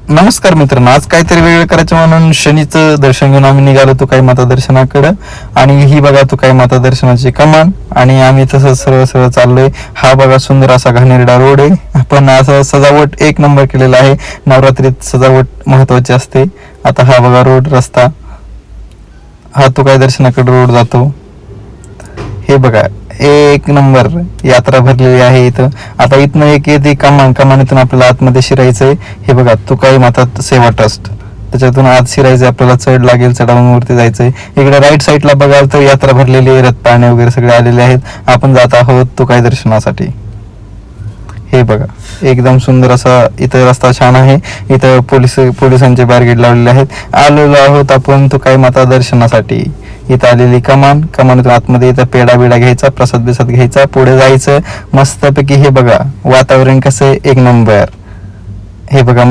नमस्कार मित्रांनो, आज काहीतरी वेगळं करायचं म्हणून शनीचं दर्शन घेऊन आम्ही निघालो तुकाई माता दर्शनाकडं. आणि ही बघा तुकाई माता दर्शनाची कमान, आणि आम्ही तसं सरळ सरळ चाललोय. हा बघा सुंदर असा घाणेरडा रोड आहे, आपण असं सजावट एक नंबर केलेला आहे. नवरात्रीत सजावट महत्वाची असते. आता हा बघा रोड रस्ता, हा तुकाई दर्शनाकडे रोड जातो. हे बघा एक नंबर यात्रा भरलेली आहे इथं. आता इथनं एक येते कमानीतून आपल्याला आतमध्ये शिरायचंय. हे बघा तुकाई माता सेवा ट्रस्ट, त्याच्यातून आत शिरायचंय आपल्याला. चढ लागेल, चढावून जायचंय. इकडे राईट साईडला बघाल तर यात्रा भरलेली आहे, रथपाळणे वगैरे सगळे आलेले आहेत. आपण जात आहोत तुकाई दर्शनासाठी. हे बघा एकदम सुंदर असा इथं रस्ता छान आहे. इथं पोलिसांचे बॅरिकेड लावलेले आहेत. आलेलो आहोत आपण तुकाई माता दर्शनासाठी. इथं आलेली कमानीतून आतमध्ये इथं पेढा बिडा घ्यायचा, प्रसाद घ्यायचा, पुढे जायचं मस्तपैकी. हे बघा वातावरण कसं आहे, एक नंबर. हे बघा